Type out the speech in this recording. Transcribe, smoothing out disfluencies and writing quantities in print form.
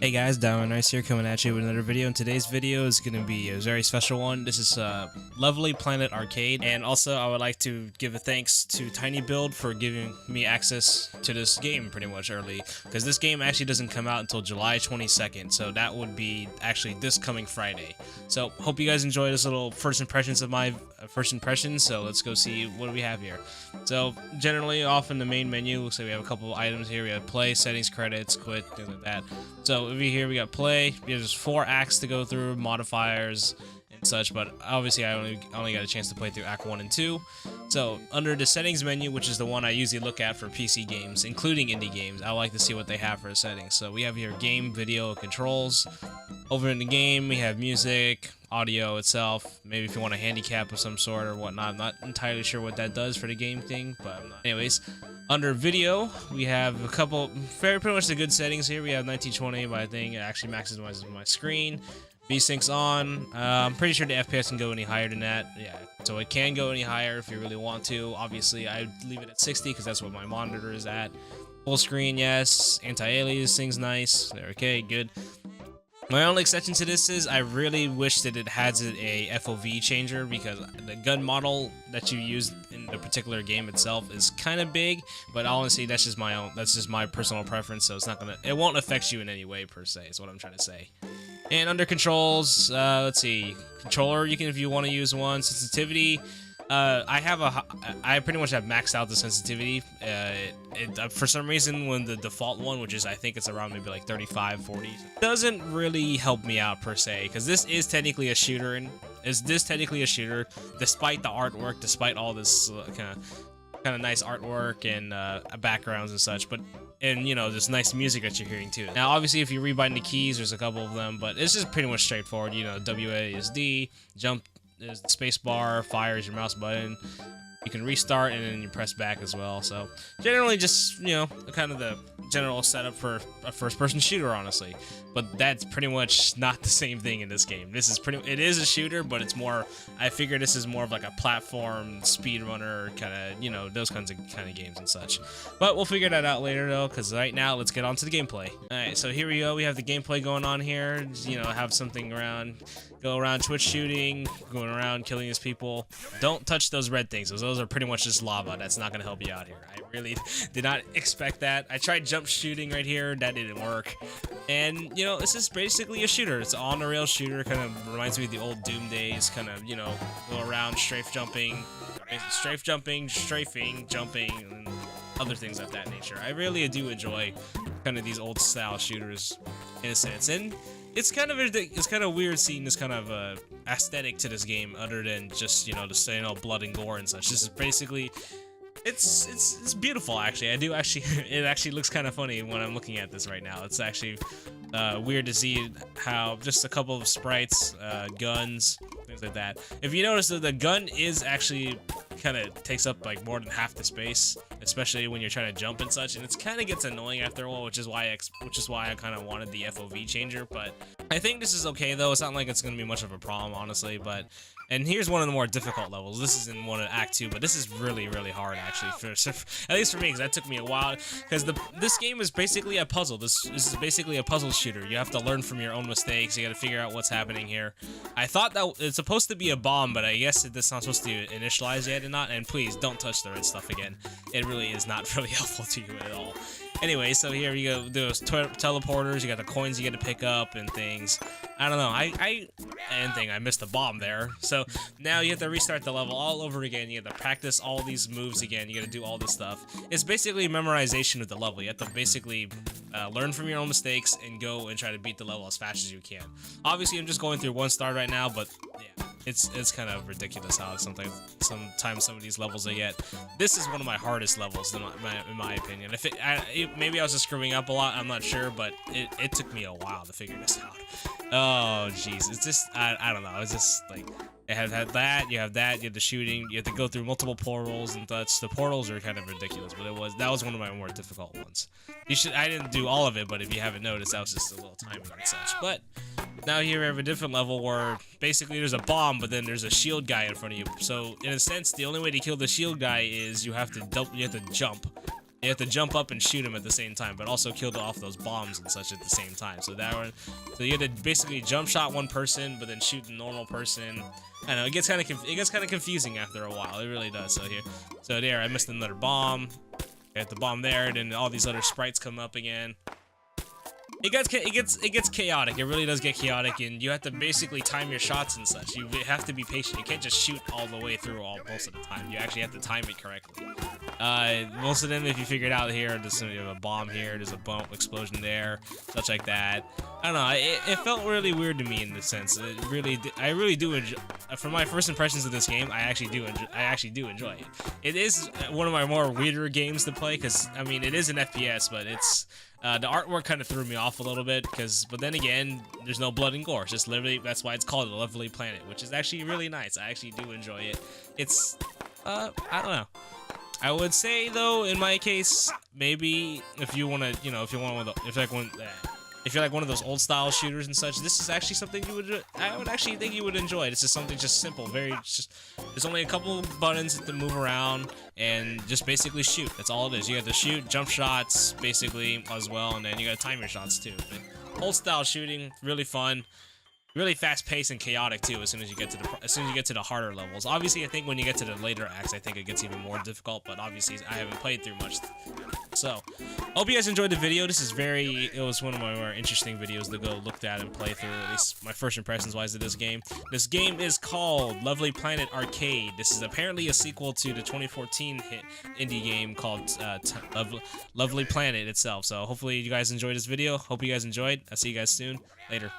Hey guys, Diamond Nice here coming at you with another video, and today's video is going to be a very special one. This is Lovely Planet Arcade, and also I would like to give a thanks to Tiny Build for giving me access to this game pretty much early, because this game actually doesn't come out until July 22nd, so that would be actually this coming Friday. So hope you guys enjoy this little first impressions of my first impressions, so let's go see what we have here. So generally off in the main menu, looks like we have a couple of items here. We have play, settings, credits, quit, things like that. So over here we got play. There's 4 acts to go through, modifiers and such, but obviously I only got a chance to play through act 1 and 2. So under the settings menu, which is the one I usually look at for PC games, including indie games, I like to see what they have for the settings. So we have here game, video, controls. Over in the game we have music, audio itself, maybe if you want a handicap of some sort or whatnot. I'm not entirely sure what that does for the game thing, but anyways, under video we have a couple pretty much the good settings here. We have 1920, but I think it actually maximizes my screen. V-Sync's on. I'm pretty sure the FPS can go any higher than that. Yeah, so it can go any higher if you really want to. Obviously I leave it at 60 because that's what my monitor is at. Full screen, yes. Anti-aliasing's nice. Okay, good. My only exception to this is I really wish that it has a FOV changer, because the gun model that you use in the particular game itself is kind of big, but honestly that's just my personal preference, so it won't affect you in any way per se, is what I'm trying to say. And under controls, let's see, controller, you can, if you want to use one. Sensitivity, I pretty much have maxed out the sensitivity. For some reason, when the default one, which is I think it's around maybe like 35, 40, doesn't really help me out per se, because this is technically a shooter, and despite the artwork, despite all this kind of nice artwork and backgrounds and such, and you know, this nice music that you're hearing too. Now obviously if you rebind the keys, there's a couple of them, but it's just pretty much straightforward. You know, WASD, jump is the space bar, fire is your mouse button. You can restart and then you press back as well. So generally just, you know, kind of the general setup for a first-person shooter, honestly. But that's pretty much not the same thing in this game. It is a shooter, but it's more, I figure this is more of like a platform speedrunner kind of, you know, those kinds of games and such. But we'll figure that out later though, because right now let's get on to the gameplay. Alright, so here we go. We have the gameplay going on here. You know, have something go around Twitch shooting, going around killing these people. Don't touch those red things. Those are pretty much just lava. That's not going to help you out here. I really did not expect that. I tried jump shooting right here. That didn't work. And, you know, this is basically a shooter. It's an on-the-rail shooter. Kind of reminds me of the old Doom days. Kind of, you know, go around strafing, jumping, and other things of that nature. I really do enjoy kind of these old-style shooters in a sense. And it's kind of weird seeing this kind of aesthetic to this game, other than just, you know, blood and gore and such. This is basically, it's beautiful actually. It actually looks kind of funny when I'm looking at this right now. It's actually weird to see how just a couple of sprites, guns, things like that. If you notice that the gun is actually kind of takes up like more than half the space, especially when you're trying to jump and such, and it kind of gets annoying after a while, which is why I kind of wanted the FOV changer. But I think this is okay though. It's not like it's gonna be much of a problem, honestly. And here's one of the more difficult levels. This is in one of Act 2, but this is really, really hard actually, at least for me, because that took me a while. Because this game is basically a puzzle. This is basically a puzzle shooter. You have to learn from your own mistakes. You got to figure out what's happening here. I thought that it's supposed to be a bomb, but I guess it's not supposed to initialize yet, and not. And please don't touch the red stuff again. It really is not really helpful to you at all. Anyway, so here you go, those teleporters, you got the coins you get to pick up and things. I don't know, I missed the bomb there. So now you have to restart the level all over again. You have to practice all these moves again. You got to do all this stuff. It's basically memorization of the level. You have to basically learn from your own mistakes and go and try to beat the level as fast as you can. Obviously, I'm just going through 1 star right now, but yeah. It's kind of ridiculous how sometimes some of these levels I get. This is one of my hardest levels in my opinion. Maybe I was just screwing up a lot, I'm not sure, but it took me a while to figure this out. Oh jeez, it's just I don't know. It's just like you have that, you have the shooting, you have to go through multiple portals and such. The portals are kind of ridiculous, but that was one of my more difficult ones. I didn't do all of it, but if you haven't noticed, that was just a little timing and such. But now here we have a different level where basically there's a bomb, but then there's a shield guy in front of you. So in a sense, the only way to kill the shield guy is you have to jump. You have to jump up and shoot them at the same time, but also kill off those bombs and such at the same time. So that one, so you have to basically jump shot one person, but then shoot the normal person. I don't know, it gets kind of confusing after a while. It really does. So there, I missed another bomb. Got the bomb there, then all these other sprites come up again. It gets chaotic. It really does get chaotic, and you have to basically time your shots and such. You have to be patient. You can't just shoot all the way through most of the time. You actually have to time it correctly. Most of them, if you figure it out here, there's a bomb here, there's a bomb explosion there, such like that. I don't know. It felt really weird to me in the sense. I really do enjoy. From my first impressions of this game, I actually do enjoy it. It is one of my more weirder games to play because I mean it is an FPS, but it's. The artwork kind of threw me off a little bit but then again, there's no blood and gore. It's just literally, that's why it's called a Lovely Planet, which is actually really nice. I actually do enjoy it. It's, I don't know. I would say though, in my case, maybe if you want to, if you're like one of those old style shooters and such, this is actually something I would actually think you would enjoy. This is something just simple, there's only a couple buttons to move around and just basically shoot. That's all it is. You have to shoot, jump shots, basically, as well, and then you gotta time your shots too. But old style shooting, really fun. Really fast-paced and chaotic too. As soon as you get to the harder levels. Obviously, I think when you get to the later acts, I think it gets even more difficult. But obviously, I haven't played through much. So, hope you guys enjoyed the video. It was one of my more interesting videos to go look at and play through. At least my first impressions-wise of this game. This game is called Lovely Planet Arcade. This is apparently a sequel to the 2014 hit indie game called Lovely Planet itself. So, hopefully, you guys enjoyed this video. Hope you guys enjoyed. I'll see you guys soon. Later.